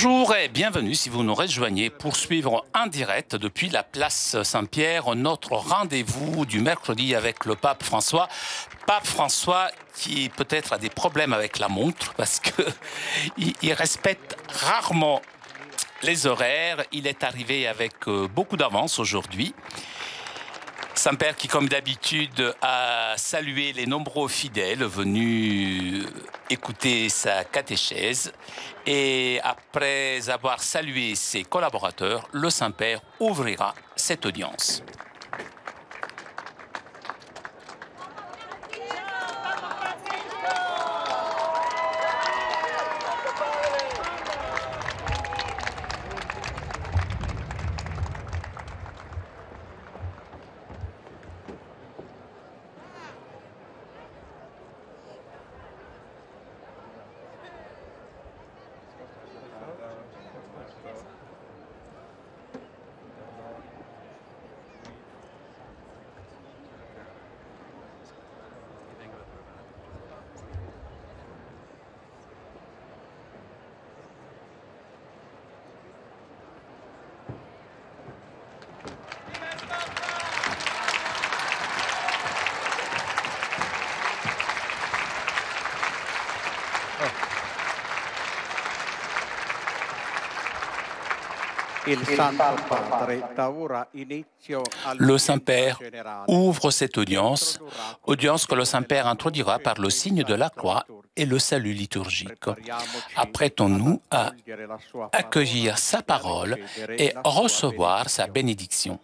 Bonjour et bienvenue si vous nous rejoignez pour suivre en direct depuis la place Saint-Pierre notre rendez-vous du mercredi avec le pape François. Pape François qui peut-être a des problèmes avec la montre parce qu'il respecte rarement les horaires. Il est arrivé avec beaucoup d'avance aujourd'hui. Saint-Père qui, comme d'habitude, a salué les nombreux fidèles venus écouter sa catéchèse. Et après avoir salué ses collaborateurs, le Saint-Père ouvrira cette audience. Le Saint-Père ouvre cette audience que le Saint-Père introduira par le signe de la croix et le salut liturgique. Apprêtons-nous à accueillir sa parole et recevoir sa bénédiction.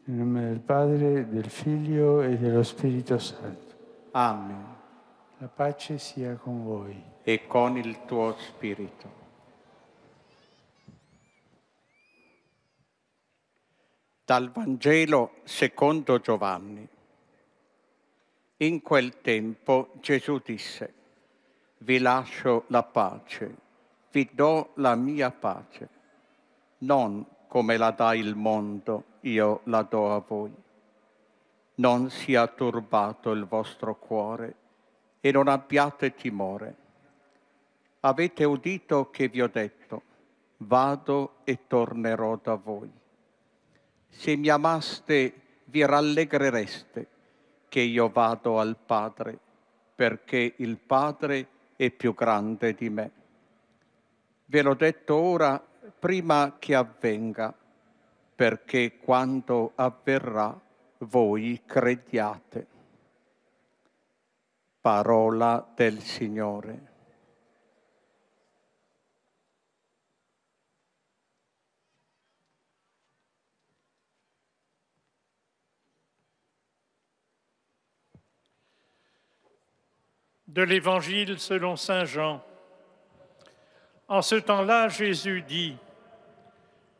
In nome del Padre, del Figlio e dello Spirito Santo. Amen. La pace sia con voi. E con il tuo spirito. Dal Vangelo secondo Giovanni. In quel tempo Gesù disse: vi lascio la pace, vi do la mia pace. Non come la dà il mondo, io la do a voi. Non sia turbato il vostro cuore e non abbiate timore. Avete udito che vi ho detto: vado e tornerò da voi. Se mi amaste, vi rallegrereste che io vado al Padre, perché il Padre è più grande di me. Ve l'ho detto ora prima che avvenga, perché quando avverrà voi crediate. Parola del Signore. De l'Évangile selon Saint Jean. En ce temps-là, Jésus dit: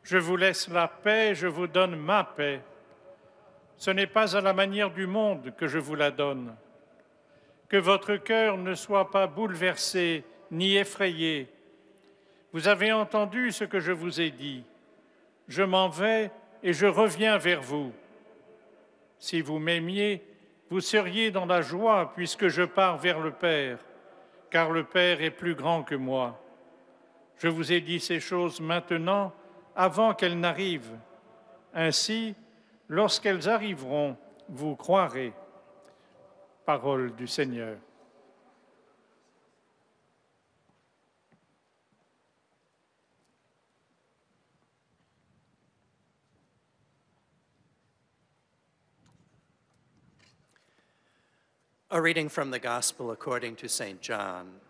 je vous laisse la paix, je vous donne ma paix. Ce n'est pas à la manière du monde que je vous la donne. Que votre cœur ne soit pas bouleversé ni effrayé. Vous avez entendu ce que je vous ai dit. Je m'en vais et je reviens vers vous. Si vous m'aimiez, vous seriez dans la joie puisque je pars vers le Père, car le Père est plus grand que moi. Je vous ai dit ces choses maintenant, avant qu'elles n'arrivent. Ainsi, lorsqu'elles arriveront, vous croirez. Parole du Seigneur. A reading from the Gospel according to St. John.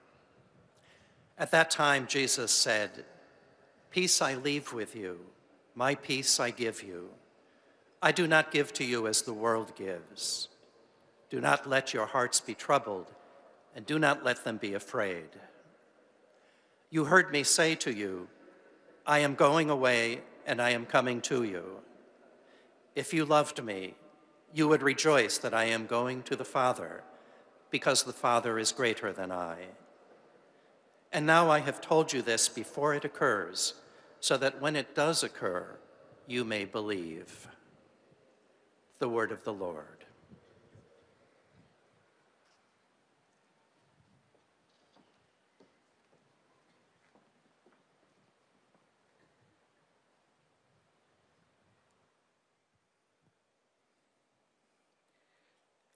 At that time, Jesus said, peace I leave with you, my peace I give you. I do not give to you as the world gives. Do not let your hearts be troubled, and do not let them be afraid. You heard me say to you, I am going away, and I am coming to you. If you loved me, you would rejoice that I am going to the Father, because the Father is greater than I. And now I have told you this before it occurs, so that when it does occur, you may believe. The word of the Lord.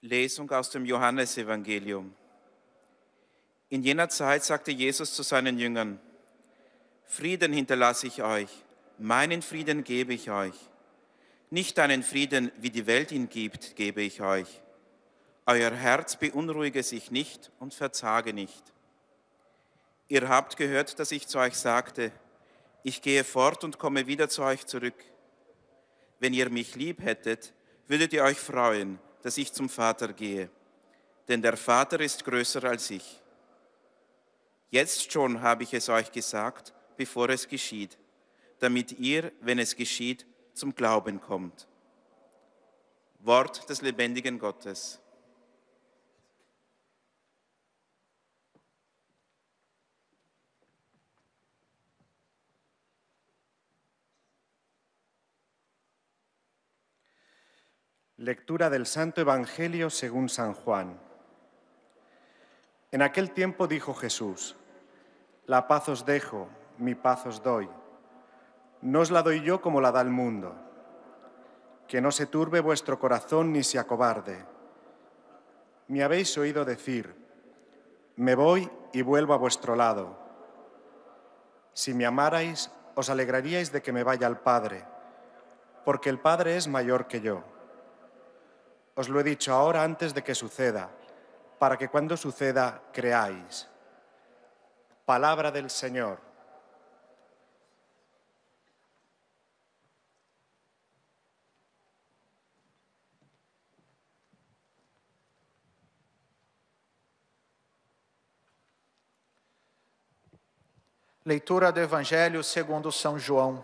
Lesung aus dem Johannesevangelium. In jener Zeit sagte Jesus zu seinen Jüngern: Frieden hinterlasse ich euch, meinen Frieden gebe ich euch. Nicht einen Frieden, wie die Welt ihn gibt, gebe ich euch. Euer Herz beunruhige sich nicht und verzage nicht. Ihr habt gehört, dass ich zu euch sagte: Ich gehe fort und komme wieder zu euch zurück. Wenn ihr mich lieb hättet, würdet ihr euch freuen, dass ich zum Vater gehe, denn der Vater ist größer als ich. Jetzt schon habe ich es euch gesagt, bevor es geschieht, damit ihr, wenn es geschieht, zum Glauben kommt. Wort des lebendigen Gottes. Lectura del Santo Evangelio según San Juan. En aquel tiempo dijo Jesús: La paz os dejo, mi paz os doy. No os la doy yo como la da el mundo. Que no se turbe vuestro corazón ni se acobarde. Me habéis oído decir: Me voy y vuelvo a vuestro lado. Si me amarais, os alegraríais de que me vaya al Padre, porque el Padre es mayor que yo. Os lo he dicho ahora antes de que suceda, para que cuando suceda creáis. Palabra del Señor. Leitura do Evangelho segundo São João.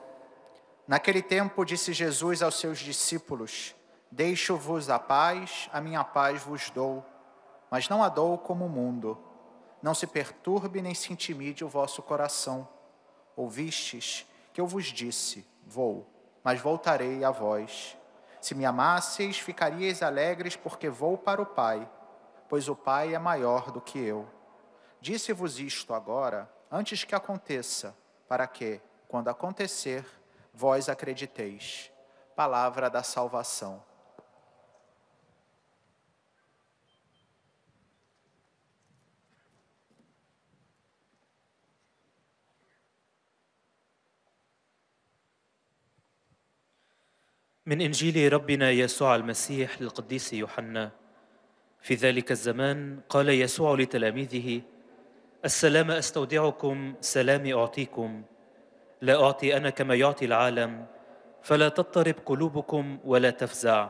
Naquele tempo disse Jesus aos seus discípulos: Deixo-vos a minha paz vos dou, mas não a dou como o mundo. Não se perturbe nem se intimide o vosso coração. Ouvistes que eu vos disse: Vou, mas voltarei a vós. Se me amasseis, ficaríeis alegres, porque vou para o Pai, pois o Pai é maior do que eu. Disse-vos isto agora, antes que aconteça, para que, quando acontecer, vós acrediteis. Palavra da salvação. من إنجيل ربنا يسوع المسيح للقديس يوحنا. في ذلك الزمان قال يسوع لتلاميذه: السلام أستودعكم، سلامي أعطيكم. لا أعطي أنا كما يعطي العالم، فلا تضطرب قلوبكم ولا تفزع.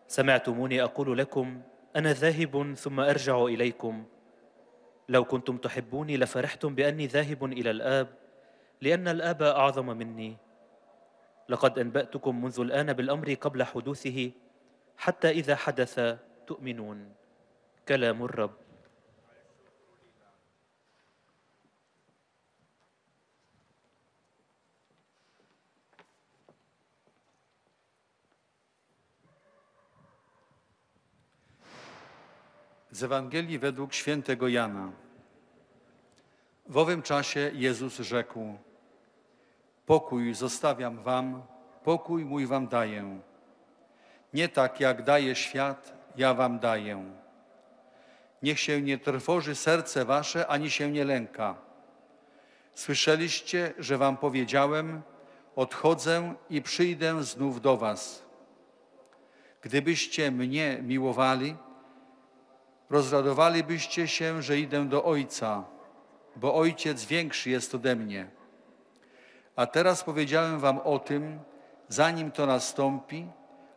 سمعتموني أقول لكم: أنا ذاهب ثم أرجع إليكم. لو كنتم تحبوني لفرحتم بأني ذاهب إلى الآب، لأن الآب أعظم مني. لقد أنبأتكم منذ الآن بالأمر قبل حدوثه، حتى إذا حدث تؤمنون. كلام الرب. Z Ewangelii według świętego Jana. W owym czasie Jezus rzekł: Pokój zostawiam wam, pokój mój wam daję. Nie tak jak daje świat, ja wam daję. Niech się nie trwoży serce wasze, ani się nie lęka. Słyszeliście, że wam powiedziałem: odchodzę i przyjdę znów do was. Gdybyście mnie miłowali, rozradowalibyście się, że idę do Ojca, bo Ojciec większy jest ode mnie. A teraz powiedziałem wam o tym, zanim to nastąpi,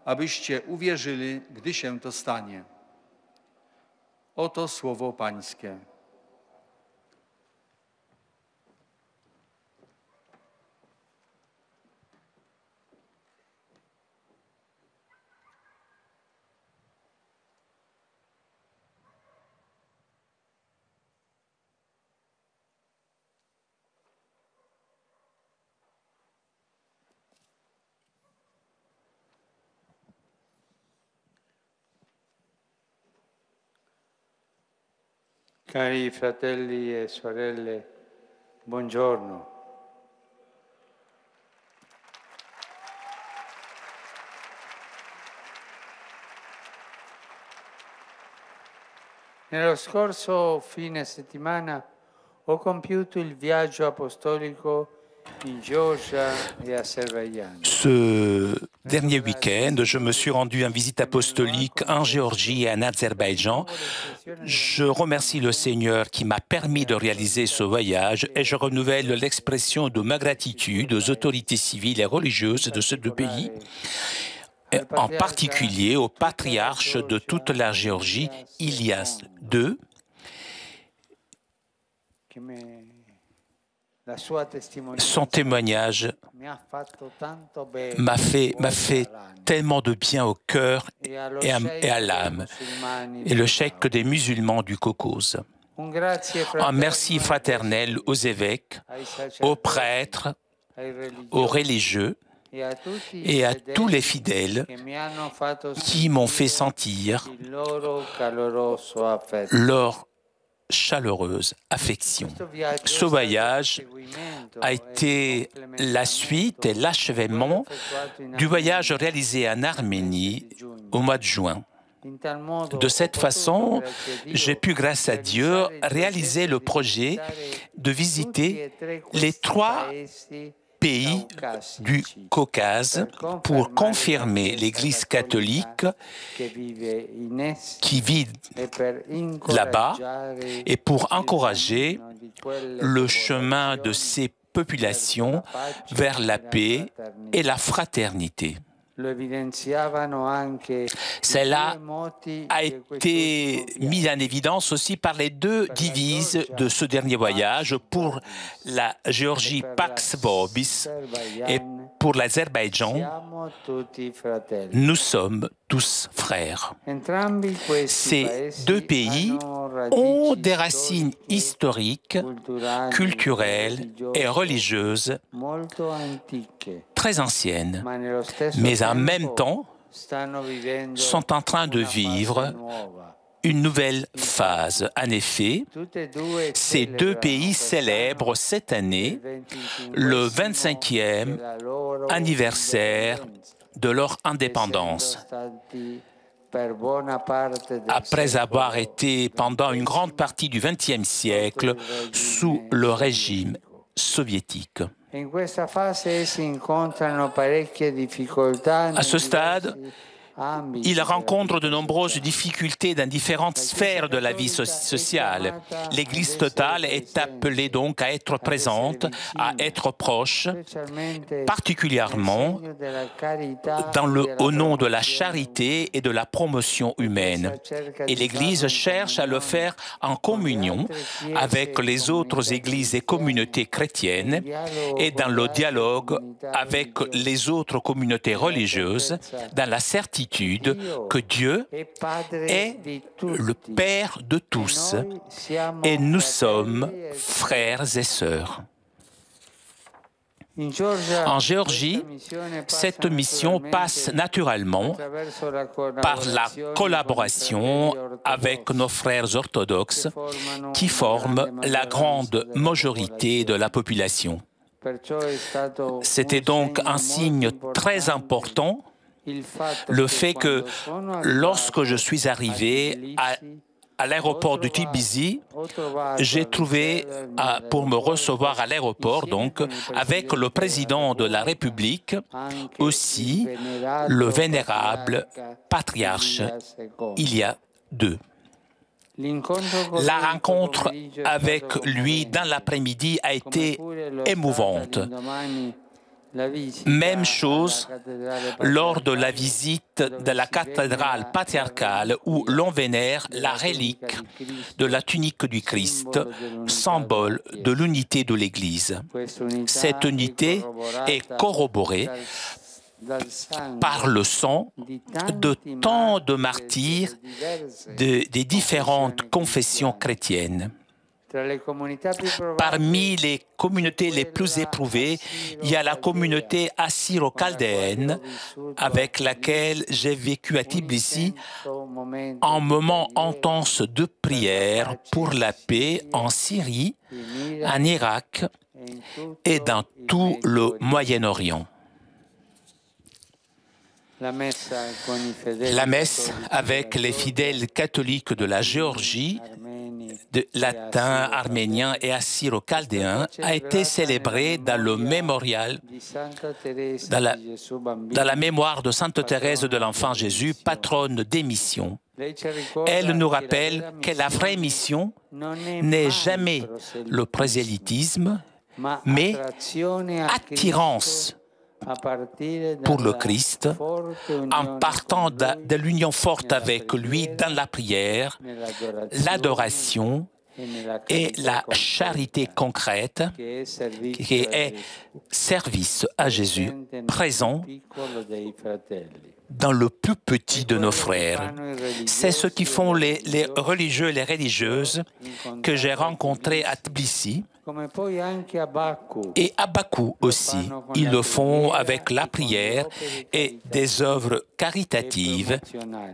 abyście uwierzyli, gdy się to stanie. Oto słowo Pańskie. Cari fratelli e sorelle, buongiorno. Nello scorso fine settimana ho compiuto il viaggio apostolico in Georgia e Azerbaïdjan. Ce dernier week-end, je me suis rendu en visite apostolique en Géorgie et en Azerbaïdjan. Je remercie le Seigneur qui m'a permis de réaliser ce voyage et je renouvelle l'expression de ma gratitude aux autorités civiles et religieuses de ces deux pays, en particulier au patriarche de toute la Géorgie, Ilias II, son témoignage m'a fait tellement de bien au cœur et à l'âme, et le cheikh des musulmans du Caucase. Un merci fraternel aux évêques, aux prêtres, aux religieux et à tous les fidèles qui m'ont fait sentir leur chaleureuse affection. Ce voyage a été la suite et l'achèvement du voyage réalisé en Arménie au mois de juin. De cette façon, j'ai pu, grâce à Dieu, réaliser le projet de visiter les 3 pays du Caucase pour confirmer l'Église catholique qui vit là-bas et pour encourager le chemin de ces populations vers la paix et la fraternité. Cela a été mis en évidence aussi par les 2 devises de ce dernier voyage pour la Géorgie Pax Vobis et pour l'Azerbaïdjan, nous sommes tous frères. Ces 2 pays ont des racines historiques, culturelles et religieuses très anciennes, mais en même temps sont en train de vivre une nouvelle phase. En effet, ces 2 pays célèbrent cette année le 25e anniversaire de leur indépendance, après avoir été pendant une grande partie du XXe siècle sous le régime soviétique. À ce stade, ils rencontrent de nombreuses difficultés dans différentes sphères de la vie sociale. L'Église totale est appelée donc à être présente, à être proche, particulièrement au nom de la charité et de la promotion humaine. Et l'Église cherche à le faire en communion avec les autres églises et communautés chrétiennes et dans le dialogue avec les autres communautés religieuses, dans la certitude que Dieu est le Père de tous et nous sommes frères et sœurs. En Géorgie, cette mission passe naturellement par la collaboration avec nos frères orthodoxes qui forment la grande majorité de la population. C'était donc un signe très important le fait que lorsque je suis arrivé à l'aéroport de Tbilissi, j'ai trouvé, pour me recevoir à l'aéroport, donc, avec le président de la République, aussi le vénérable patriarche Ilias II. La rencontre avec lui dans l'après-midi a été émouvante. Même chose lors de la visite de la cathédrale patriarcale où l'on vénère la relique de la tunique du Christ, symbole de l'unité de l'Église. Cette unité est corroborée par le sang de tant de martyrs des différentes confessions chrétiennes. Parmi les communautés les plus éprouvées, il y a la communauté assyro-chaldéenne avec laquelle j'ai vécu à Tbilissi un moment intense de prière pour la paix en Syrie, en Irak et dans tout le Moyen-Orient. La messe avec les fidèles catholiques de la Géorgie, de latins, arméniens et assyro-chaldéens a été célébrée dans le mémorial, dans la mémoire de Sainte Thérèse de l'Enfant Jésus, patronne des missions. Elle nous rappelle que la vraie mission n'est jamais le prosélytisme, mais attirance pour le Christ, en partant de l'union forte avec lui dans la prière, l'adoration et la charité concrète qui est service à Jésus présent dans le plus petit de nos frères. C'est ce qui font les religieux et les religieuses que j'ai rencontrés à Tbilissi et à Bakou aussi. Ils le font avec la prière et des œuvres caritatives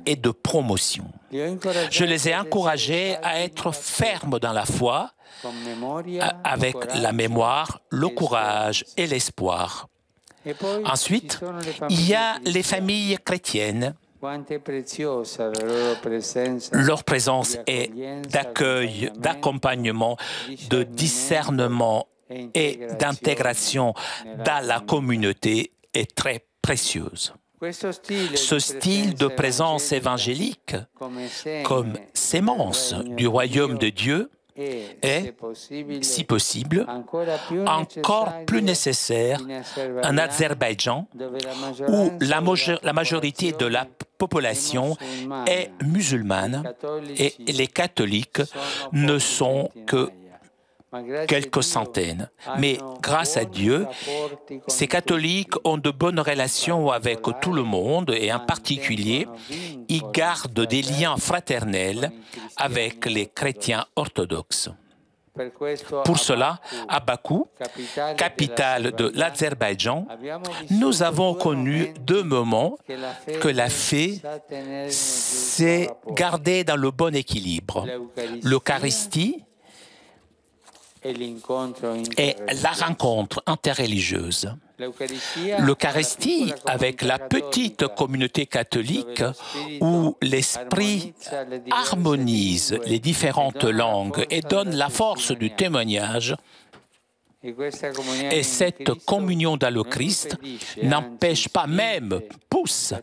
et de promotion. Je les ai encouragés à être fermes dans la foi, avec la mémoire, le courage et l'espoir. Ensuite, il y a les familles chrétiennes. Leur présence est d'accueil, d'accompagnement, de discernement et d'intégration dans la communauté est très précieuse. Ce style de présence évangélique, comme sémence du royaume de Dieu, est, si possible, encore plus nécessaire en Azerbaïdjan, où la majorité de la population est musulmane et les catholiques ne sont que quelques centaines. Mais grâce à Dieu, ces catholiques ont de bonnes relations avec tout le monde et en particulier, ils gardent des liens fraternels avec les chrétiens orthodoxes. Pour cela, à Bakou, capitale de l'Azerbaïdjan, nous avons connu deux moments que la fée s'est gardée dans le bon équilibre. L'Eucharistie et la rencontre interreligieuse. L'Eucharistie avec la petite communauté catholique où l'Esprit harmonise les différentes langues et donne la force du témoignage. Et cette communion dans le Christ n'empêche pas, même pousse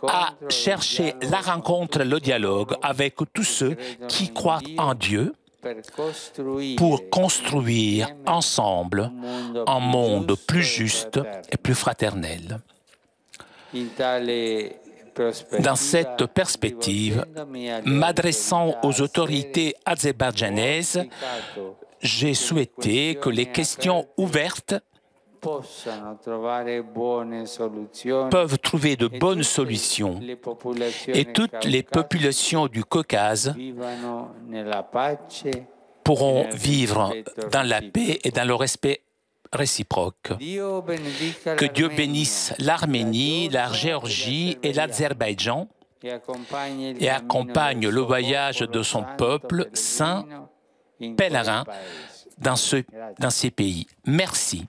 à chercher la rencontre, le dialogue avec tous ceux qui croient en Dieu pour construire ensemble un monde plus juste et plus fraternel. Dans cette perspective, m'adressant aux autorités azerbaïdjanaises, j'ai souhaité que les questions ouvertes peuvent trouver de bonnes solutions et toutes les populations du Caucase pourront vivre dans la paix et dans le respect réciproque. Que Dieu bénisse l'Arménie, la Géorgie et l'Azerbaïdjan et accompagne le voyage de son peuple saint, pèlerin, dans ces pays. Merci.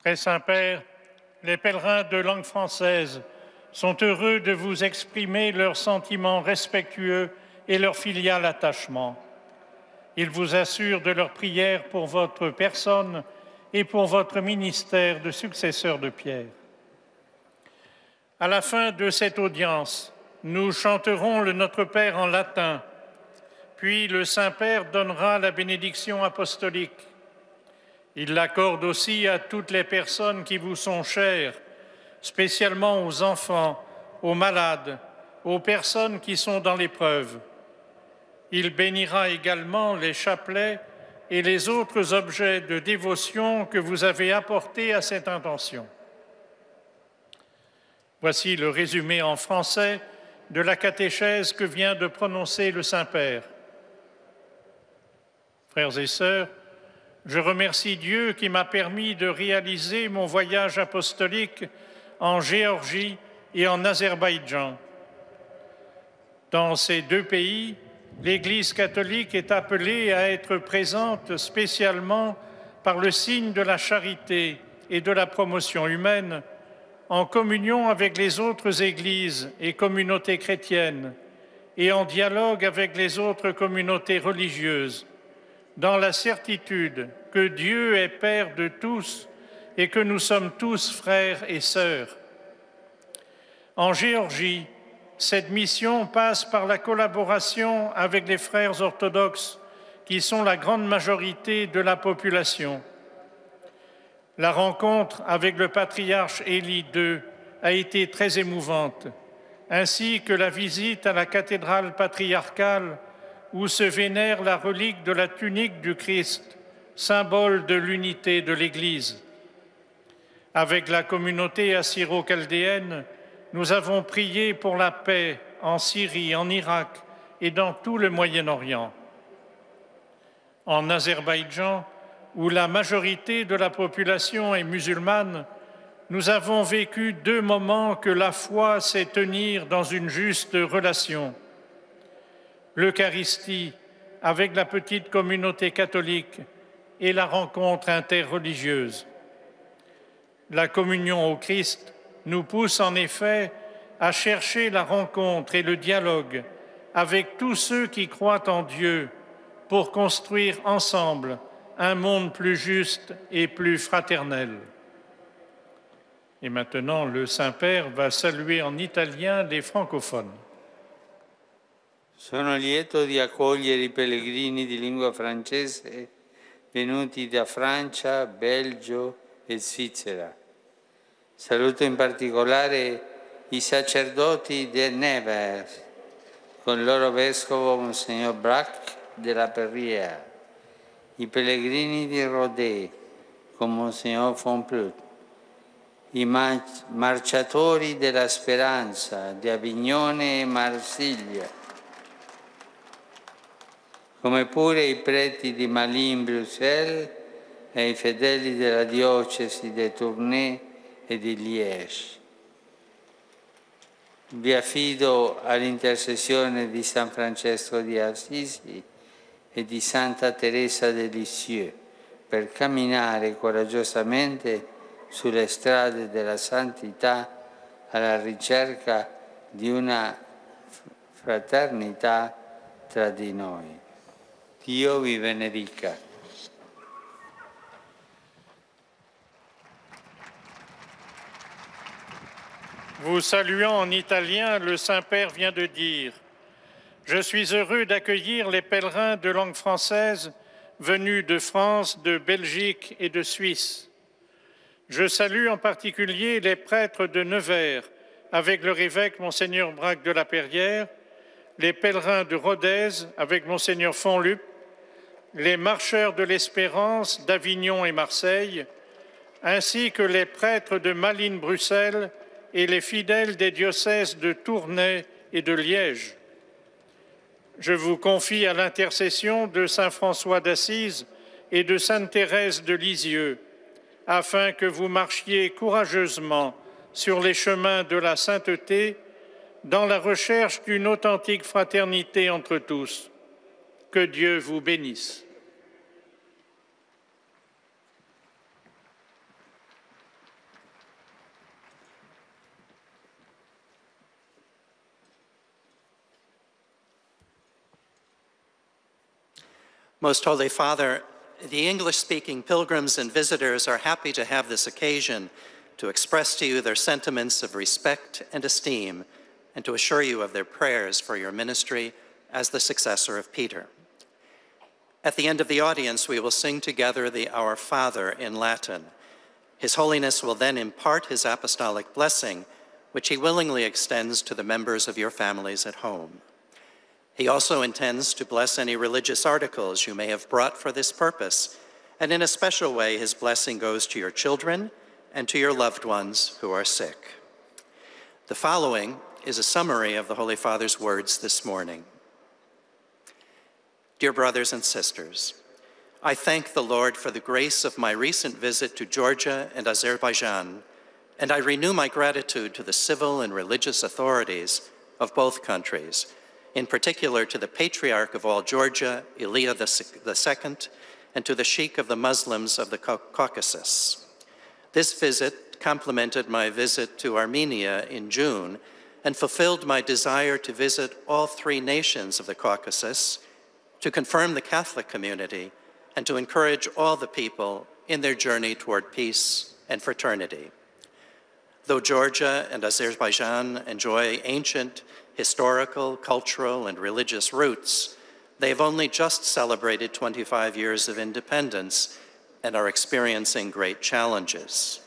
Très Saint-Père, les pèlerins de langue française sont heureux de vous exprimer leurs sentiments respectueux et leur filial attachement. Ils vous assurent de leur prière pour votre personne et pour votre ministère de successeur de Pierre. À la fin de cette audience, nous chanterons le Notre Père en latin, puis le Saint-Père donnera la bénédiction apostolique. Il l'accorde aussi à toutes les personnes qui vous sont chères, spécialement aux enfants, aux malades, aux personnes qui sont dans l'épreuve. Il bénira également les chapelets et les autres objets de dévotion que vous avez apportés à cette intention. Voici le résumé en français de la catéchèse que vient de prononcer le Saint-Père. Frères et sœurs, je remercie Dieu qui m'a permis de réaliser mon voyage apostolique en Géorgie et en Azerbaïdjan. Dans ces deux pays, l'Église catholique est appelée à être présente spécialement par le signe de la charité et de la promotion humaine, en communion avec les autres églises et communautés chrétiennes et en dialogue avec les autres communautés religieuses, dans la certitude que Dieu est Père de tous et que nous sommes tous frères et sœurs. En Géorgie, cette mission passe par la collaboration avec les frères orthodoxes, qui sont la grande majorité de la population. La rencontre avec le patriarche Élie II a été très émouvante, ainsi que la visite à la cathédrale patriarcale où se vénère la relique de la tunique du Christ, symbole de l'unité de l'Église. Avec la communauté assyro-chaldéenne, nous avons prié pour la paix en Syrie, en Irak et dans tout le Moyen-Orient. En Azerbaïdjan, où la majorité de la population est musulmane, nous avons vécu deux moments que la foi sait tenir dans une juste relation. L'Eucharistie avec la petite communauté catholique et la rencontre interreligieuse. La communion au Christ nous pousse en effet à chercher la rencontre et le dialogue avec tous ceux qui croient en Dieu pour construire ensemble un monde plus juste et plus fraternel. Et maintenant, le Saint-Père va saluer en italien les francophones. Sono lieto di accogliere I pellegrini di lingua francese venuti da Francia, Belgio e Svizzera. Saluto in particolare I sacerdoti del Nevers, con il loro vescovo Monsignor Braque della Perrière, I pellegrini di Rodez, con Monsignor Fonplut, I marciatori della Speranza di Avignone e Marsiglia, come pure I preti di Malines-Bruxelles e I fedeli della diocesi di Tournai e di Liège. Vi affido all'intercessione di San Francesco di Assisi e di Santa Teresa de Lisieux per camminare coraggiosamente sulle strade della santità alla ricerca di una fraternità tra di noi. Dio vi benedica. Vous saluant en italien, le Saint-Père vient de dire « Je suis heureux d'accueillir les pèlerins de langue française venus de France, de Belgique et de Suisse. Je salue en particulier les prêtres de Nevers, avec leur évêque Monseigneur Braque de la Perrière, les pèlerins de Rodez, avec Monseigneur Fonlup, les marcheurs de l'Espérance d'Avignon et Marseille, ainsi que les prêtres de Malines-Bruxelles et les fidèles des diocèses de Tournai et de Liège. Je vous confie à l'intercession de saint François d'Assise et de sainte Thérèse de Lisieux, afin que vous marchiez courageusement sur les chemins de la sainteté dans la recherche d'une authentique fraternité entre tous. Que Dieu vous bénisse. Most Holy Father, the English-speaking pilgrims and visitors are happy to have this occasion to express to you their sentiments of respect and esteem and to assure you of their prayers for your ministry as the successor of Peter. At the end of the audience, we will sing together the Our Father in Latin. His Holiness will then impart his apostolic blessing, which he willingly extends to the members of your families at home. He also intends to bless any religious articles you may have brought for this purpose, and in a special way, his blessing goes to your children and to your loved ones who are sick. The following is a summary of the Holy Father's words this morning. Dear brothers and sisters, I thank the Lord for the grace of my recent visit to Georgia and Azerbaijan, and I renew my gratitude to the civil and religious authorities of both countries, in particular to the Patriarch of all Georgia, Elia II, and to the Sheikh of the Muslims of the Caucasus. This visit complemented my visit to Armenia in June and fulfilled my desire to visit all three nations of the Caucasus, to confirm the Catholic community, and to encourage all the people in their journey toward peace and fraternity. Though Georgia and Azerbaijan enjoy ancient historical, cultural, and religious roots, they have only just celebrated 25 years of independence and are experiencing great challenges.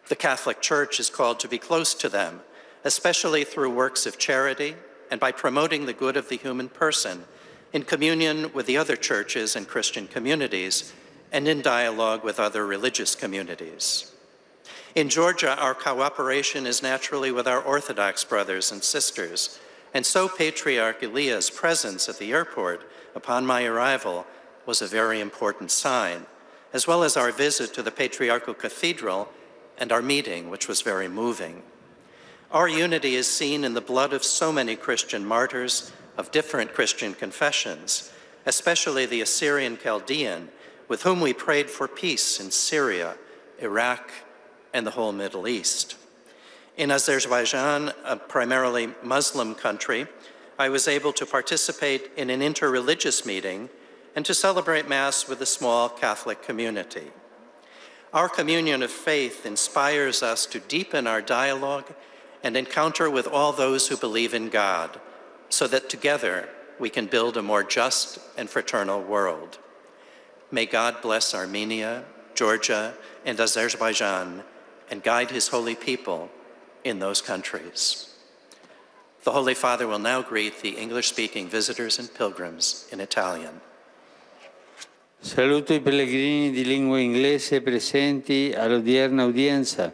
The Catholic Church is called to be close to them, especially through works of charity and by promoting the good of the human person in communion with the other churches and Christian communities and in dialogue with other religious communities. In Georgia, our cooperation is naturally with our Orthodox brothers and sisters, and so Patriarch Elia's presence at the airport upon my arrival was a very important sign, as well as our visit to the Patriarchal Cathedral and our meeting, which was very moving. Our unity is seen in the blood of so many Christian martyrs of different Christian confessions, especially the Assyrian Chaldean, with whom we prayed for peace in Syria, Iraq, and the whole Middle East. In Azerbaijan, a primarily Muslim country, I was able to participate in an interreligious meeting and to celebrate Mass with a small Catholic community. Our communion of faith inspires us to deepen our dialogue and encounter with all those who believe in God, so that together we can build a more just and fraternal world. May God bless Armenia, Georgia, and Azerbaijan, and guide his holy people in those countries. The Holy Father will now greet the English-speaking visitors and pilgrims in Italian. Saluto I pellegrini di lingua inglese presenti all'odierna udienza,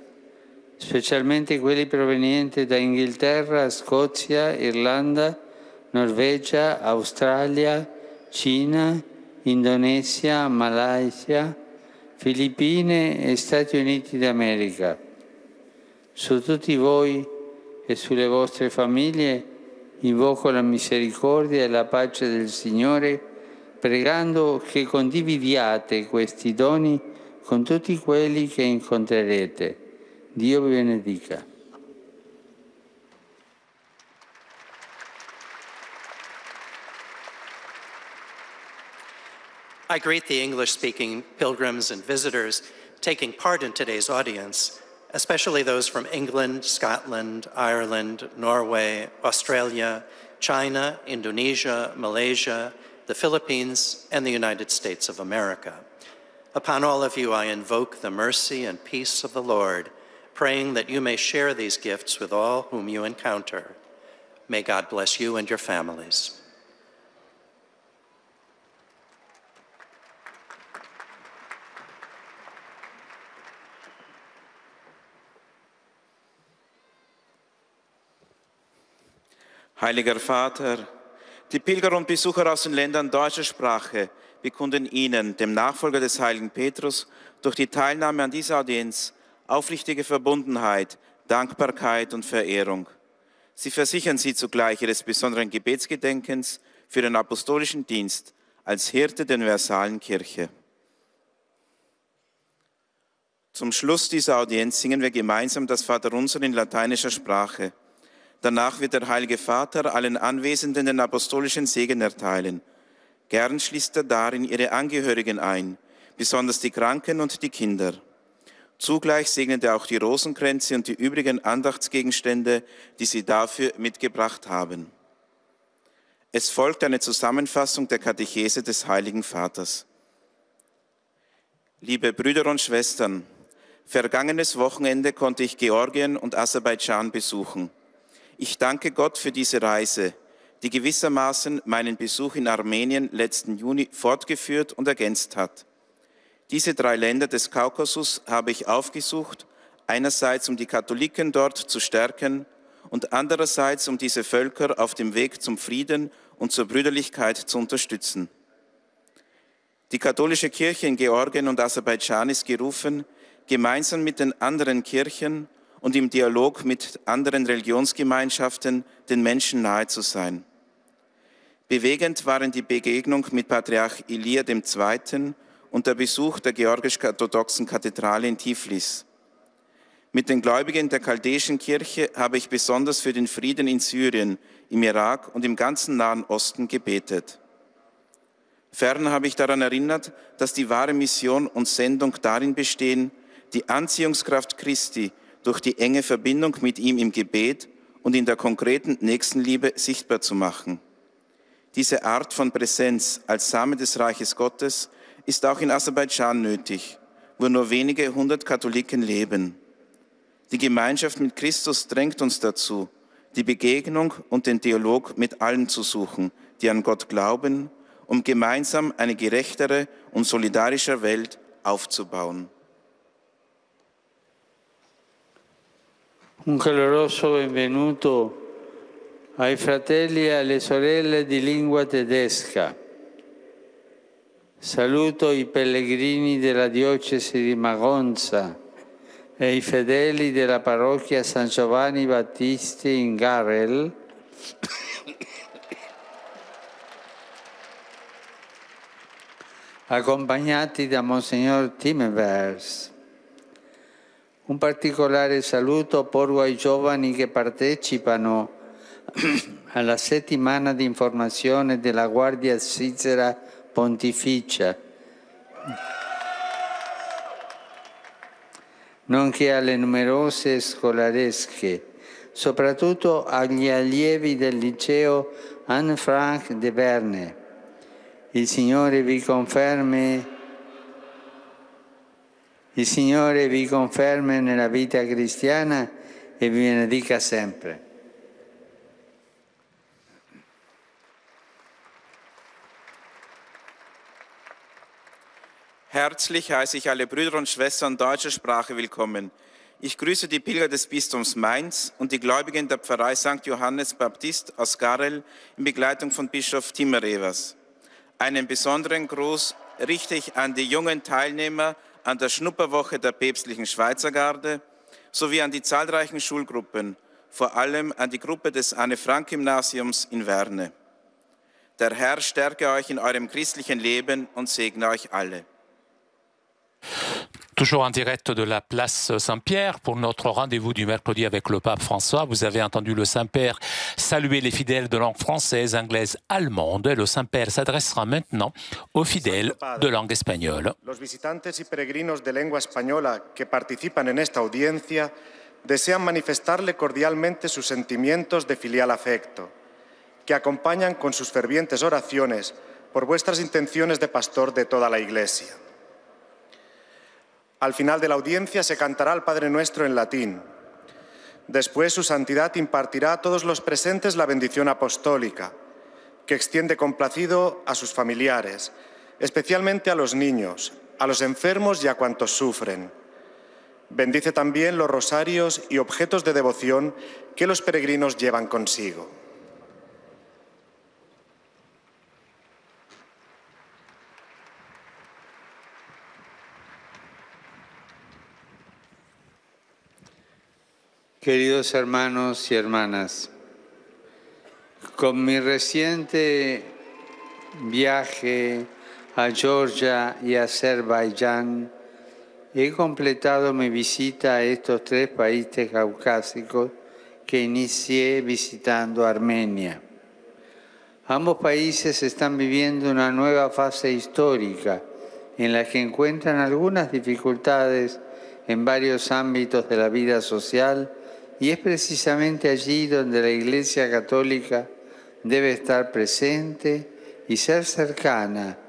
specialmente quelli provenienti da Inghilterra, Scozia, Irlanda, Norvegia, Australia, Cina, Indonesia, Malaysia, Filippine e Stati Uniti d'America. Su tutti voi e sulle vostre famiglie invoco la misericordia e la pace del Signore, pregando che condividiate questi doni con tutti quelli che incontrerete. Dio vi benedica. I greet the English-speaking pilgrims and visitors taking part in today's audience, especially those from England, Scotland, Ireland, Norway, Australia, China, Indonesia, Malaysia, the Philippines, and the United States of America. Upon all of you, I invoke the mercy and peace of the Lord, praying that you may share these gifts with all whom you encounter. May God bless you and your families. Heiliger Vater, die Pilger und Besucher aus den Ländern deutscher Sprache bekunden Ihnen, dem Nachfolger des heiligen Petrus, durch die Teilnahme an dieser Audienz aufrichtige Verbundenheit, Dankbarkeit und Verehrung. Sie versichern Sie zugleich Ihres besonderen Gebetsgedenkens für den apostolischen Dienst als Hirte der universalen Kirche. Zum Schluss dieser Audienz singen wir gemeinsam das Vaterunser in lateinischer Sprache. Danach wird der Heilige Vater allen Anwesenden den apostolischen Segen erteilen. Gern schließt er darin ihre Angehörigen ein, besonders die Kranken und die Kinder. Zugleich segnet er auch die Rosenkränze und die übrigen Andachtsgegenstände, die sie dafür mitgebracht haben. Es folgt eine Zusammenfassung der Katechese des Heiligen Vaters. Liebe Brüder und Schwestern, vergangenes Wochenende konnte ich Georgien und Aserbaidschan besuchen. Ich danke Gott für diese Reise, die gewissermaßen meinen Besuch in Armenien letzten Juni fortgeführt und ergänzt hat. Diese 3 Länder des Kaukasus habe ich aufgesucht, einerseits um die Katholiken dort zu stärken und andererseits um diese Völker auf dem Weg zum Frieden und zur Brüderlichkeit zu unterstützen. Die katholische Kirche in Georgien und Aserbaidschan ist gerufen, gemeinsam mit den anderen Kirchen und im Dialog mit anderen Religionsgemeinschaften den Menschen nahe zu sein. Bewegend waren die Begegnung mit Patriarch Ilia II. Und der Besuch der georgisch-orthodoxen Kathedrale in Tiflis. Mit den Gläubigen der chaldäischen Kirche habe ich besonders für den Frieden in Syrien, im Irak und im ganzen Nahen Osten gebetet. Ferner habe ich daran erinnert, dass die wahre Mission und Sendung darin bestehen, die Anziehungskraft Christi durch die enge Verbindung mit ihm im Gebet und in der konkreten Nächstenliebe sichtbar zu machen. Diese Art von Präsenz als Same des Reiches Gottes ist auch in Aserbaidschan nötig, wo nur wenige hundert Katholiken leben. Die Gemeinschaft mit Christus drängt uns dazu, die Begegnung und den Dialog mit allen zu suchen, die an Gott glauben, um gemeinsam eine gerechtere und solidarische Welt aufzubauen. Un caloroso benvenuto ai fratelli e alle sorelle di lingua tedesca. Saluto i pellegrini della diocesi di Magonza e i fedeli della parrocchia San Giovanni Battista in Garrel, accompagnati da Monsignor Timmermans. Un particolare saluto porgo ai giovani che partecipano alla settimana di informazione della Guardia Svizzera Pontificia, nonché alle numerose scolaresche, soprattutto agli allievi del liceo Anne Frank de Berne. Il Signore vi confermi nella vita cristiana e vi benedica sempre. Herzlich heiße ich alle Brüder und Schwestern deutscher Sprache willkommen. Ich grüße die Pilger des Bistums Mainz und die Gläubigen der Pfarrei St. Johannes Baptist aus Garrel in Begleitung von Bischof Timmermans. Einen besonderen Gruß richte ich an die jungen Teilnehmer an der Schnupperwoche der päpstlichen Schweizergarde sowie an die zahlreichen Schulgruppen, vor allem an die Gruppe des Anne-Frank-Gymnasiums in Werne. Der Herr stärke euch in eurem christlichen Leben und segne euch alle. Toujours en direct de la place Saint-Pierre pour notre rendez-vous du mercredi avec le pape François. Vous avez entendu le Saint-Père saluer les fidèles de langue française, anglaise, allemande. Le Saint-Père s'adressera maintenant aux fidèles de langue espagnole. Los visitantes y peregrinos de lengua española que participan en esta audiencia desean manifestarle cordialmente sus sentimientos de filial afecto, que acompañan con sus fervientes oraciones por vuestras intenciones de pastor de toda la Iglesia. Al final de la audiencia se cantará el Padre Nuestro en latín. Después su santidad impartirá a todos los presentes la bendición apostólica, que extiende complacido a sus familiares, especialmente a los niños, a los enfermos y a cuantos sufren. Bendice también los rosarios y objetos de devoción que los peregrinos llevan consigo. Queridos hermanos y hermanas, con mi reciente viaje a Georgia y Azerbaiyán, he completado mi visita a estos tres países caucásicos que inicié visitando Armenia. Ambos países están viviendo una nueva fase histórica en la que encuentran algunas dificultades en varios ámbitos de la vida social. Y es precisamente allí donde la Iglesia Católica debe estar presente y ser cercana,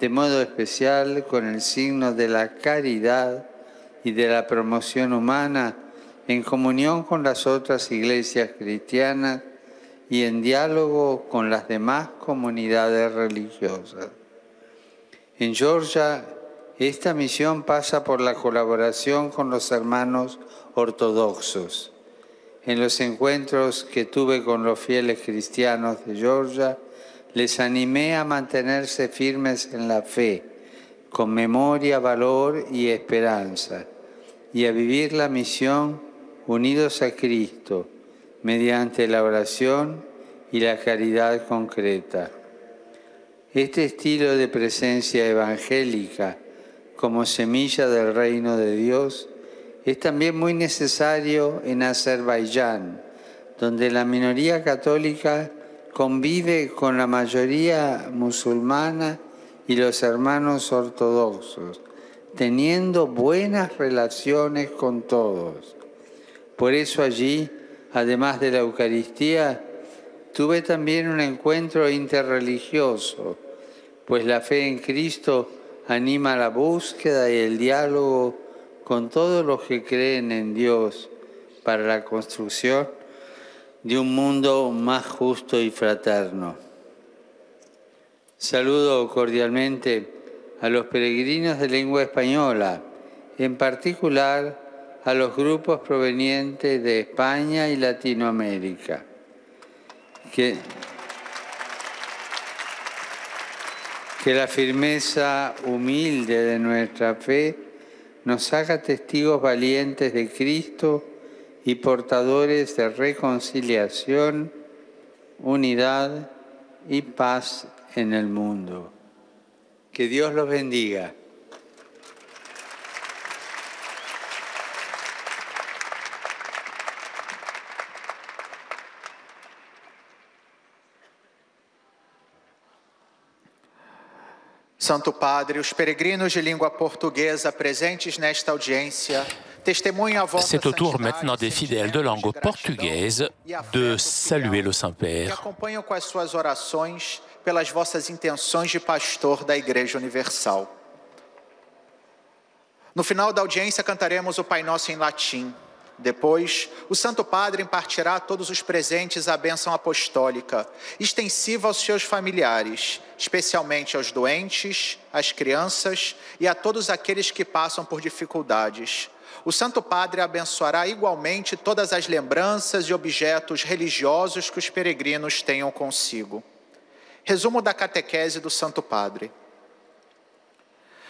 de modo especial con el signo de la caridad y de la promoción humana, en comunión con las otras iglesias cristianas y en diálogo con las demás comunidades religiosas. En Georgia, esta misión pasa por la colaboración con los hermanos ortodoxos. En los encuentros que tuve con los fieles cristianos de Georgia, les animé a mantenerse firmes en la fe, con memoria, valor y esperanza, y a vivir la misión unidos a Cristo, mediante la oración y la caridad concreta. Este estilo de presencia evangélica como semilla del reino de Dios es también muy necesario en Azerbaiyán, donde la minoría católica convive con la mayoría musulmana y los hermanos ortodoxos, teniendo buenas relaciones con todos. Por eso allí, además de la Eucaristía, tuve también un encuentro interreligioso, pues la fe en Cristo anima la búsqueda y el diálogo con todos los que creen en Dios para la construcción de un mundo más justo y fraterno. Saludo cordialmente a los peregrinos de lengua española, en particular a los grupos provenientes de España y Latinoamérica, que la firmeza humilde de nuestra fe nos haga testigos valientes de Cristo y portadores de reconciliación, unidad y paz en el mundo. Que Dios los bendiga. Santo Padre, os peregrinos de língua portuguesa presentes nesta audiência testemunham a vossa C'est au tour santidade, maintenant des fidèles de langue portugaise de saluer le que Saint-Père. acompanham com as suas orações pelas vossas intenções de pastor da Igreja Universal. No final da audiência cantaremos o Pai Nosso em latim. Depois, o Santo Padre impartirá a todos os presentes a bênção apostólica, extensiva aos seus familiares, especialmente aos doentes, às crianças e a todos aqueles que passam por dificuldades. O Santo Padre abençoará igualmente todas as lembranças e objetos religiosos que os peregrinos tenham consigo. Resumo da catequese do Santo Padre.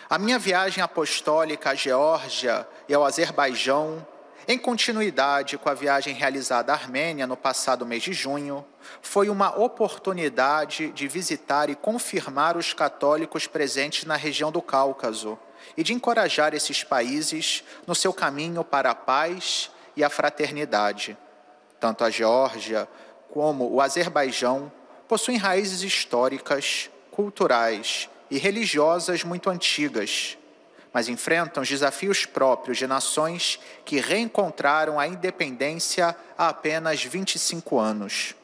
A minha viagem apostólica à Geórgia e ao Azerbaijão, em continuidade com a viagem realizada à Armênia no passado mês de junho, foi uma oportunidade de visitar e confirmar os católicos presentes na região do Cáucaso e de encorajar esses países no seu caminho para a paz e a fraternidade. Tanto a Geórgia como o Azerbaijão possuem raízes históricas, culturais e religiosas muito antigas, mas enfrentam os desafios próprios de nações que reencontraram a independência há apenas 25 anos.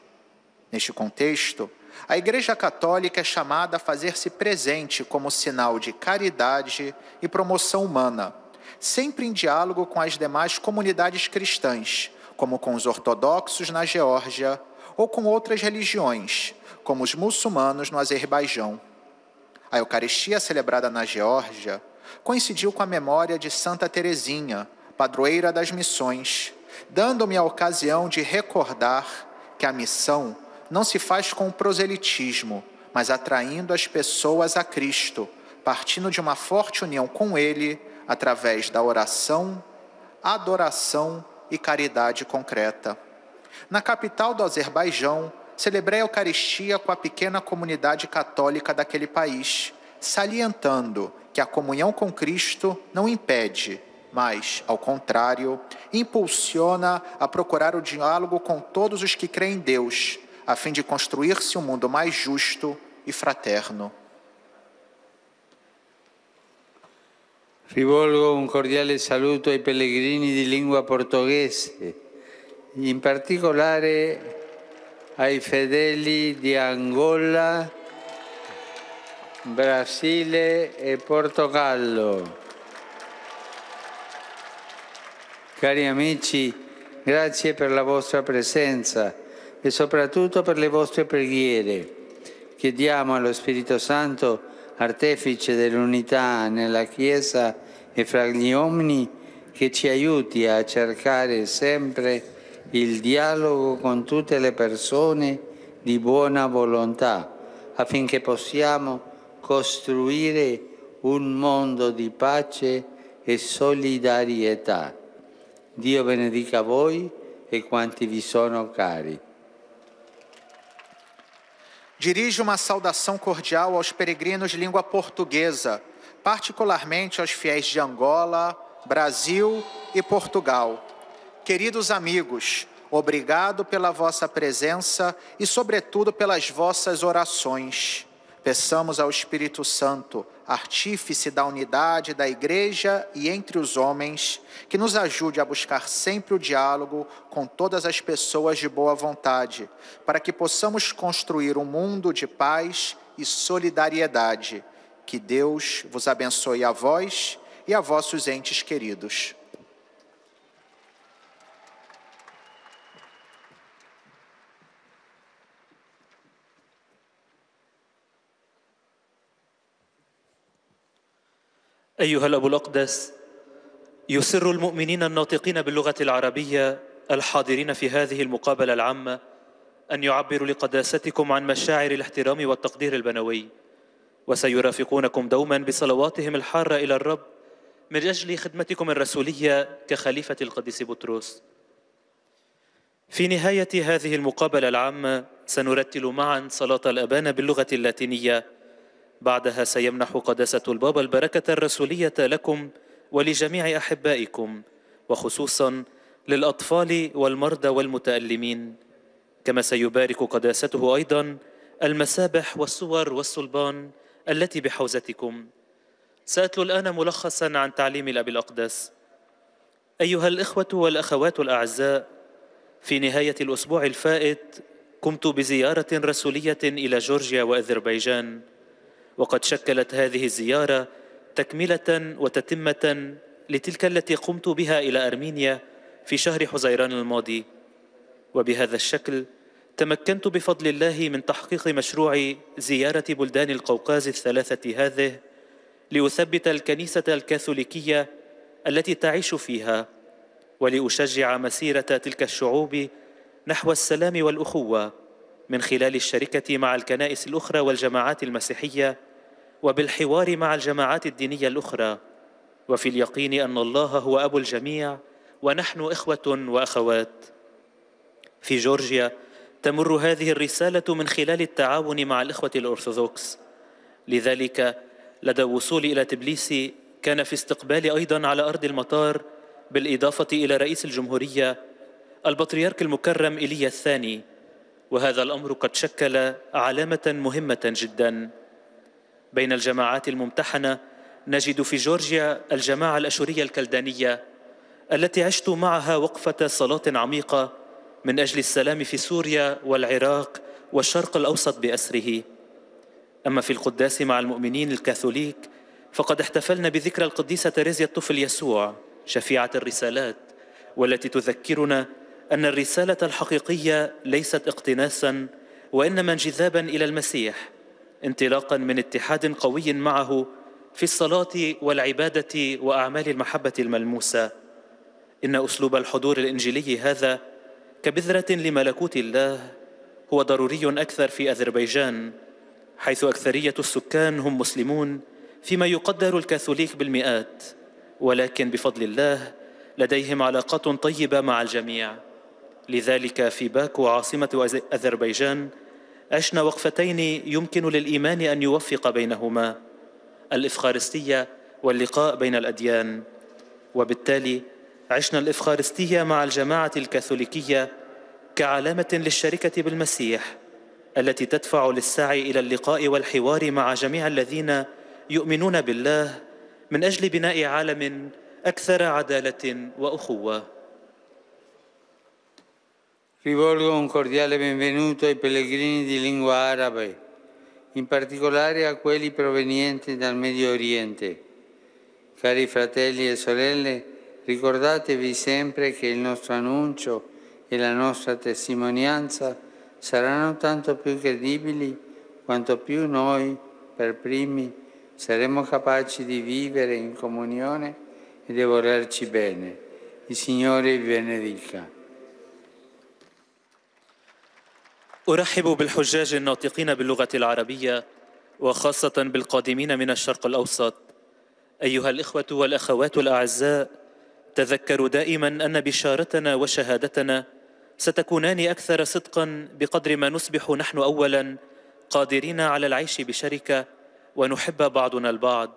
Neste contexto, a Igreja Católica é chamada a fazer-se presente como sinal de caridade e promoção humana, sempre em diálogo com as demais comunidades cristãs, como com os ortodoxos na Geórgia ou com outras religiões, como os muçulmanos no Azerbaijão. A Eucaristia celebrada na Geórgia coincidiu com a memória de Santa Teresinha, padroeira das missões, dando-me a ocasião de recordar que a missão não se faz com o proselitismo, mas atraindo as pessoas a Cristo, partindo de uma forte união com Ele, através da oração, adoração e caridade concreta. Na capital do Azerbaijão, celebrei a Eucaristia com a pequena comunidade católica daquele país, salientando que a comunhão com Cristo não impede, mas, ao contrário, impulsiona a procurar o diálogo com todos os que creem em Deus, a fim de construir-se um mundo mais justo e fraterno. Rivolgo un cordiale saluto ai pellegrini di lingua portoghese, in particolare ai fedeli di Angola, Brasile e Portogallo. Cari amici, grazie per la vostra presenza e soprattutto per le vostre preghiere. Chiediamo allo Spirito Santo, artefice dell'unità nella Chiesa e fra gli uomini, che ci aiuti a cercare sempre il dialogo con tutte le persone di buona volontà, affinché possiamo costruire un mondo di pace e solidarietà. Dio benedica voi e quanti vi sono cari. Dirijo uma saudação cordial aos peregrinos de língua portuguesa, particularmente aos fiéis de Angola, Brasil e Portugal. Queridos amigos, obrigado pela vossa presença e, sobretudo, pelas vossas orações. Peçamos ao Espírito Santo, artífice da unidade da Igreja e entre os homens, que nos ajude a buscar sempre o diálogo com todas as pessoas de boa vontade, para que possamos construir um mundo de paz e solidariedade. Que Deus vos abençoe a vós e a vossos entes queridos. أيها الأب الأقدس، يسر المؤمنين الناطقين باللغة العربية الحاضرين في هذه المقابلة العامة أن يعبروا لقداستكم عن مشاعر الاحترام والتقدير البنوي، وسيرافقونكم دوما بصلواتهم الحارة إلى الرب من أجل خدمتكم الرسولية كخليفة القديس بطرس. في نهاية هذه المقابلة العامة سنرتل معا صلاة الأبانة باللغة اللاتينية. بعدها سيمنح قداسة البابا البركة الرسولية لكم ولجميع أحبائكم، وخصوصا للأطفال والمرضى والمتألمين، كما سيبارك قداسته أيضا المسابح والصور والصلبان التي بحوزتكم. سأتلو الآن ملخصا عن تعليم الأب الأقدس. أيها الإخوة والأخوات الأعزاء، في نهاية الأسبوع الفائت قمت بزيارة رسولية إلى جورجيا وأذربيجان، وقد شكلت هذه الزيارة تكملة وتتمة لتلك التي قمت بها إلى أرمينيا في شهر حزيران الماضي. وبهذا الشكل تمكنت بفضل الله من تحقيق مشروع زيارة بلدان القوقاز الثلاثة هذه لأثبت الكنيسة الكاثوليكية التي تعيش فيها، ولأشجع مسيرة تلك الشعوب نحو السلام والأخوة من خلال الشركة مع الكنائس الأخرى والجماعات المسيحية، وبالحوار مع الجماعات الدينية الأخرى، وفي اليقين أن الله هو أبو الجميع ونحن إخوة وأخوات. في جورجيا تمر هذه الرسالة من خلال التعاون مع الإخوة الأرثوذكس. لذلك لدى الوصول إلى تبليسي كان في استقبال أيضا على أرض المطار، بالإضافة إلى رئيس الجمهورية البطريرك المكرم إيليا الثاني، وهذا الأمر قد شكل علامة مهمة جدا. بين الجماعات الممتحنة نجد في جورجيا الجماعة الأشورية الكلدانية التي عشت معها وقفة صلاة عميقة من أجل السلام في سوريا والعراق والشرق الأوسط بأسره. أما في القداس مع المؤمنين الكاثوليك فقد احتفلنا بذكرى القديسة تريزيا الطفل يسوع شفيعة الرسالات، والتي تذكرنا أن الرسالة الحقيقية ليست اقتناسا وإنما انجذابا إلى المسيح، انطلاقا من اتحاد قوي معه في الصلاة والعبادة وأعمال المحبة الملموسة. إن أسلوب الحضور الإنجيلي هذا كبذرة لملكوت الله هو ضروري أكثر في أذربيجان، حيث أكثرية السكان هم مسلمون، فيما يقدر الكاثوليك بالمئات، ولكن بفضل الله لديهم علاقات طيبة مع الجميع. لذلك في باكو عاصمة أذربيجان عشنا وقفتين يمكن للإيمان أن يوفق بينهما: الإفخارستية واللقاء بين الأديان. وبالتالي عشنا الإفخارستية مع الجماعة الكاثوليكية كعلامة للشركة بالمسيح التي تدفع للسعي إلى اللقاء والحوار مع جميع الذين يؤمنون بالله من أجل بناء عالم أكثر عدالة وأخوة. Rivolgo un cordiale benvenuto ai pellegrini di lingua arabe, in particolare a quelli provenienti dal Medio Oriente. Cari fratelli e sorelle, ricordatevi sempre che il nostro annuncio e la nostra testimonianza saranno tanto più credibili quanto più noi, per primi, saremo capaci di vivere in comunione e di volerci bene. Il Signore vi benedica. أرحب بالحجاج الناطقين باللغة العربية، وخاصة بالقادمين من الشرق الأوسط. أيها الإخوة والأخوات الأعزاء، تذكروا دائما أن بشارتنا وشهادتنا ستكونان أكثر صدقا بقدر ما نصبح نحن أولا قادرين على العيش بشركة ونحب بعضنا البعض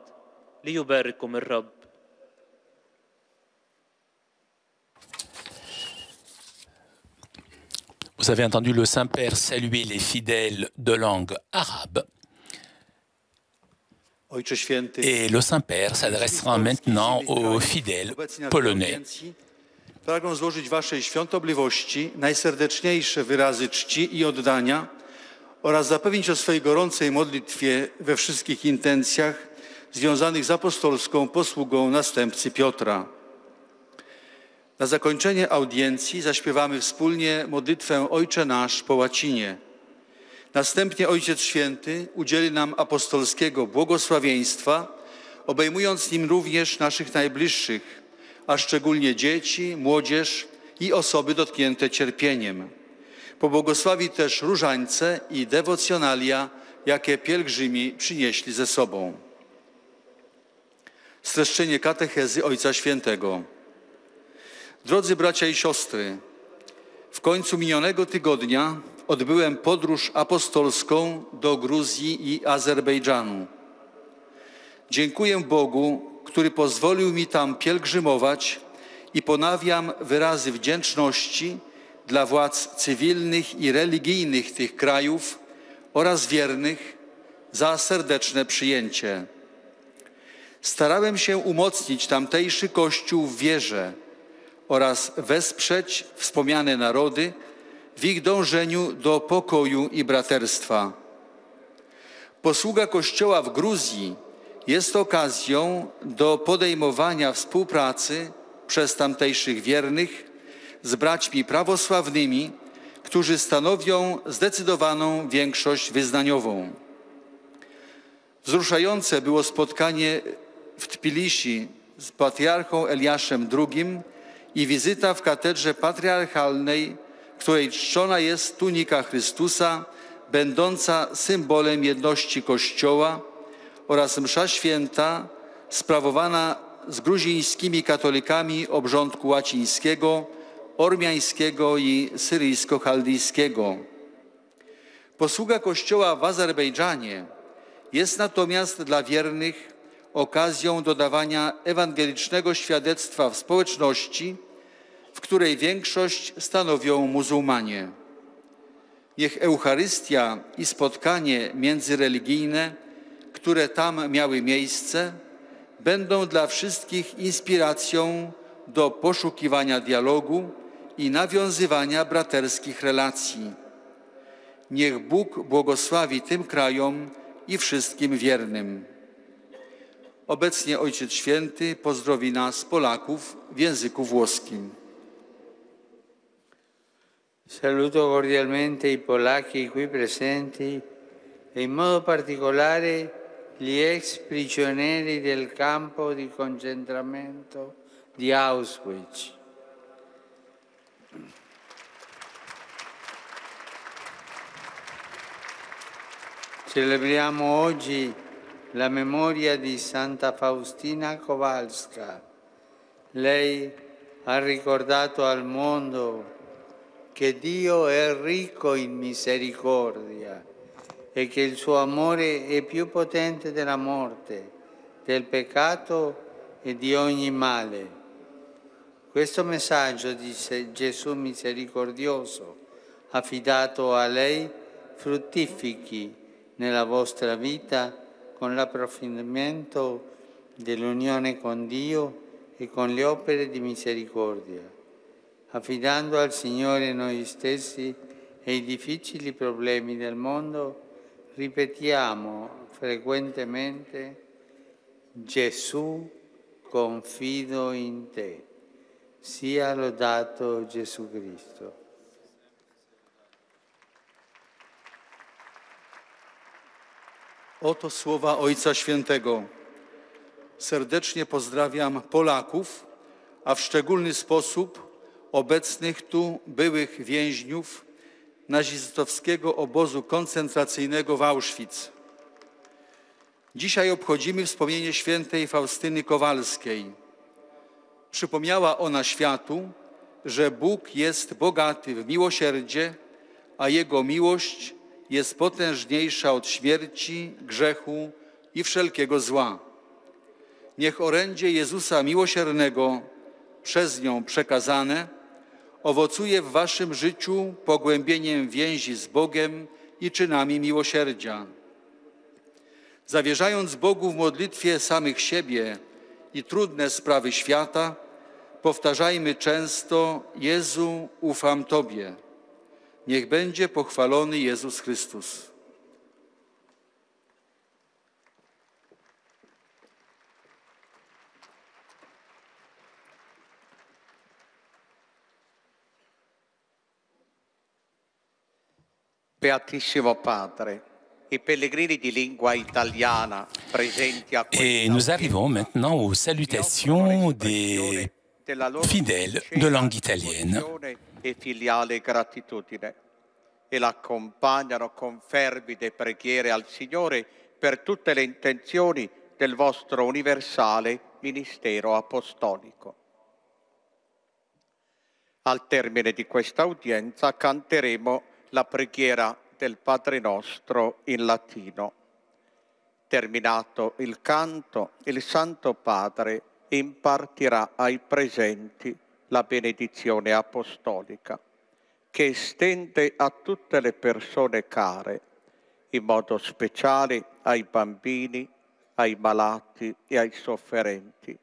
ليبارككم الرب. Vous avez entendu le Saint-Père saluer les fidèles de langue arabe. Et le Saint-Père s'adressera maintenant aux fidèles polonais. Pragnę złożyć waszej świątobliwości najserdeczniejsze wyrazy czci i oddania oraz zapewnić o swojej gorącej modlitwie we wszystkich intencjach związanych z apostolską posługą następcy Piotra. Na zakończenie audiencji zaśpiewamy wspólnie modlitwę Ojcze Nasz po łacinie. Następnie Ojciec Święty udzieli nam apostolskiego błogosławieństwa, obejmując nim również naszych najbliższych, a szczególnie dzieci, młodzież i osoby dotknięte cierpieniem. Pobłogosławi też różańce i dewocjonalia, jakie pielgrzymi przynieśli ze sobą. Streszczenie katechezy Ojca Świętego. Drodzy bracia i siostry, w końcu minionego tygodnia odbyłem podróż apostolską do Gruzji i Azerbejdżanu. Dziękuję Bogu, który pozwolił mi tam pielgrzymować i ponawiam wyrazy wdzięczności dla władz cywilnych i religijnych tych krajów oraz wiernych za serdeczne przyjęcie. Starałem się umocnić tamtejszy Kościół w wierze oraz wesprzeć wspomniane narody w ich dążeniu do pokoju i braterstwa. Posługa Kościoła w Gruzji jest okazją do podejmowania współpracy przez tamtejszych wiernych z braćmi prawosławnymi, którzy stanowią zdecydowaną większość wyznaniową. Wzruszające było spotkanie w Tbilisi z patriarchą Eliaszem II i wizyta w katedrze patriarchalnej, w której czczona jest tunika Chrystusa, będąca symbolem jedności Kościoła, oraz msza święta sprawowana z gruzińskimi katolikami obrządku łacińskiego, ormiańskiego i syryjsko-chaldijskiego. Posługa Kościoła w Azerbejdżanie jest natomiast dla wiernych okazją do dawania ewangelicznego świadectwa w społeczności, w której większość stanowią muzułmanie. Niech Eucharystia i spotkanie międzyreligijne, które tam miały miejsce, będą dla wszystkich inspiracją do poszukiwania dialogu i nawiązywania braterskich relacji. Niech Bóg błogosławi tym krajom i wszystkim wiernym. Obecnie Ojciec Święty pozdrowi nas, Polaków, w języku włoskim. Saluto cordialmente i polacchi qui presenti e in modo particolare gli ex prigionieri del campo di concentramento di Auschwitz. Celebriamo oggi la memoria di Santa Faustina Kowalska. Lei ha ricordato al mondo che Dio è ricco in misericordia e che il suo amore è più potente della morte, del peccato e di ogni male. Questo messaggio di Gesù misericordioso affidato a lei fruttifichi nella vostra vita con l'approfondimento dell'unione con Dio e con le opere di misericordia, affidando al Signore noi stessi e i difficili problemi del mondo. Ripetiamo frequentemente: Gesù, confido in te. Sia lodato Gesù Cristo. Oto słowa Ojca Świętego. Serdecznie pozdrawiam Polaków, a w szczególny sposób obecnych tu byłych więźniów nazistowskiego obozu koncentracyjnego w Auschwitz. Dzisiaj obchodzimy wspomnienie świętej Faustyny Kowalskiej. Przypomniała ona światu, że Bóg jest bogaty w miłosierdzie, a Jego miłość jest potężniejsza od śmierci, grzechu i wszelkiego zła. Niech orędzie Jezusa Miłosiernego, przez nią przekazane, owocuje w waszym życiu pogłębieniem więzi z Bogiem i czynami miłosierdzia. Zawierzając Bogu w modlitwie samych siebie i trudne sprawy świata, powtarzajmy często: Jezu, ufam Tobie. Niech będzie pochwalony Jezus Chrystus. Beatissimo Padre, i pellegrini di lingua italiana presenti a Et nous arrivons maintenant aux salutations des fidèles de langue italienne. E filiale gratitudine e l'accompagnano con fervide preghiere al Signore per tutte le intenzioni del vostro universale ministero apostolico. Al termine di questa udienza canteremo la preghiera del Padre Nostro in latino. Terminato il canto, il Santo Padre impartirà ai presenti la benedizione apostolica, che estende a tutte le persone care, in modo speciale ai bambini, ai malati e ai sofferenti,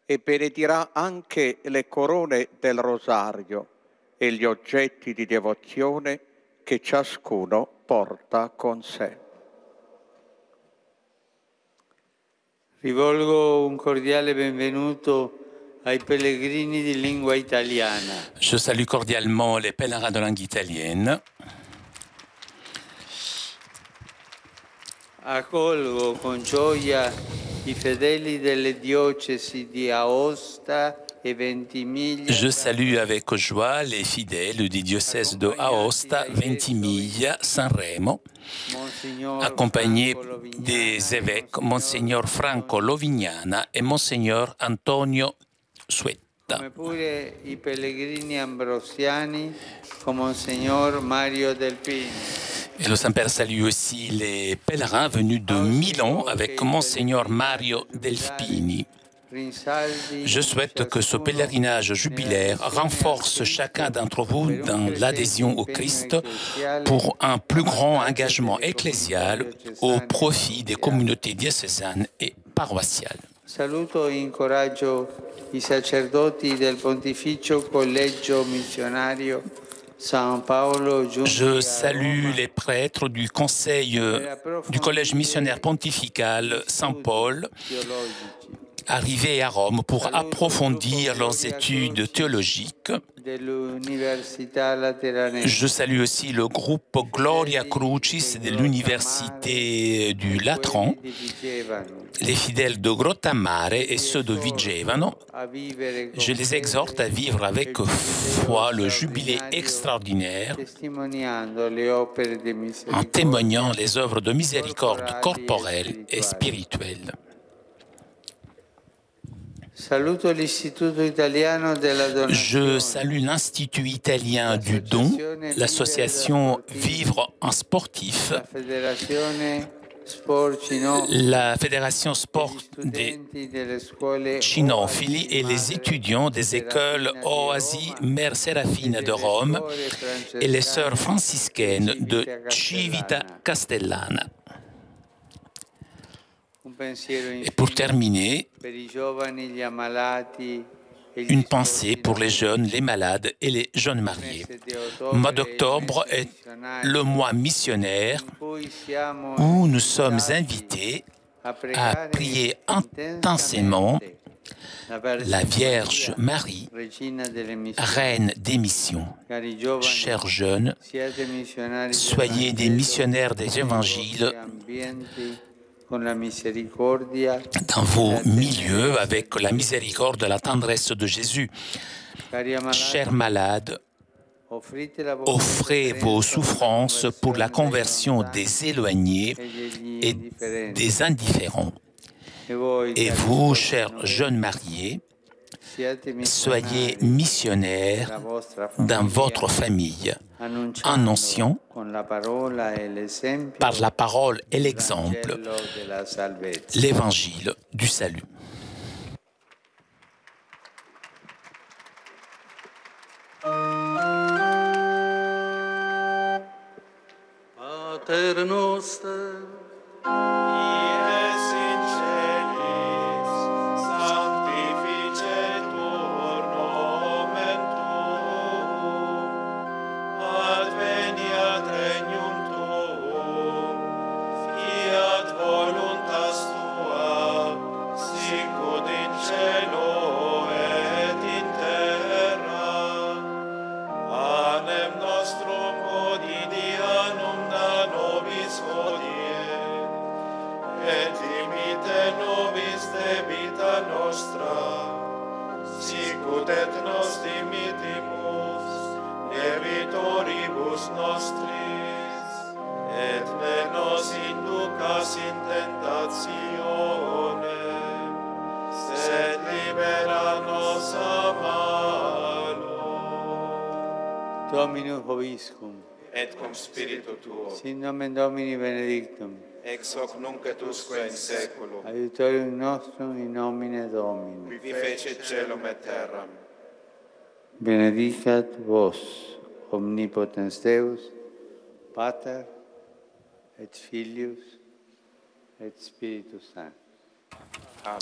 e benedirà anche le corone del rosario e gli oggetti di devozione che ciascuno porta con sé. Rivolgo un cordiale benvenuto ai pellegrini di lingua italiana. Je salue cordialement les pèlerins de langue italienne. Accolgo con gioia i fedeli delle diocesi di Aosta e Ventimiglia. Je salue avec joie les fidèles des diocèses de Aosta, Ventimiglia, Sanremo, accompagnés des évêques Monseigneur Franco Lovignana et Monseigneur Antonio Suetta. Come pure i pellegrini ambrosiani con Monseigneur Mario Delpini. Et le Saint-Père salue aussi les pèlerins venus de Milan avec Monseigneur Mario Delpini. Je souhaite que ce pèlerinage jubilaire renforce chacun d'entre vous dans l'adhésion au Christ pour un plus grand engagement ecclésial au profit des communautés diocésanes et paroissiales. Saluto e incoraggio i sacerdoti del Pontificio Collegio Missionario San Paolo Giulia. Je salue les prêtres du Conseil du Collège missionnaire pontifical Saint-Paul, arrivés à Rome pour approfondir leurs études théologiques. Je salue aussi le groupe Gloria Crucis de l'Université du Latran, les fidèles de Grottamare et ceux de Vigevano. Je les exhorte à vivre avec foi le jubilé extraordinaire en témoignant les œuvres de miséricorde corporelle et spirituelle. Je salue l'Institut italien du don, l'association Vivre en sportif, la Fédération Sport des Cinofili et les étudiants des écoles Oasi Mère Serafina de Rome et les sœurs franciscaines de Civita Castellana. Et pour terminer, une pensée pour les jeunes, les malades et les jeunes mariés. Le mois d'octobre est le mois missionnaire où nous sommes invités à prier intensément la Vierge Marie, Reine des missions. Chers jeunes, soyez des missionnaires des évangiles dans vos milieux avec la miséricorde et la tendresse de Jésus. Chers malades, offrez vos souffrances pour la conversion des éloignés et des indifférents. Et vous, chers jeunes mariés, Soyez missionnaires dans votre famille, annonçant par la parole et l'exemple l'évangile du salut. Pater noster, sicut et nos dimitimus debitoribus nostris, et ne nos inducas in tentationem, sed libera nos a malo. Dominus vobiscum, et cum spiritu tuo, sin nomen Domini benedictum, ex hoc nunc et usque in saeculum, aiutorium nostrum in nomine Domini. qui fecit celum et terram. Benedicat vos, omnipotens Deus, Pater, et Filius, et Spiritus Sanctus. Amen.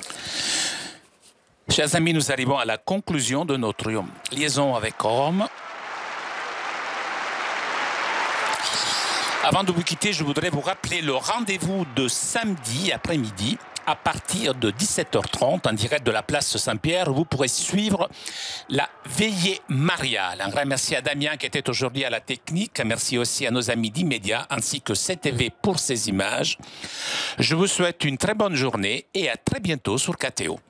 Chers amis, nous arrivons à la conclusion de notre liaison avec Rome. Avant de vous quitter, je voudrais vous rappeler le rendez-vous de samedi après-midi à partir de 17h30 en direct de la place Saint-Pierre. Vous pourrez suivre la veillée mariale. Un grand merci à Damien qui était aujourd'hui à la technique. Merci aussi à nos amis d'Immédiat ainsi que CTV pour ces images. Je vous souhaite une très bonne journée et à très bientôt sur KTO.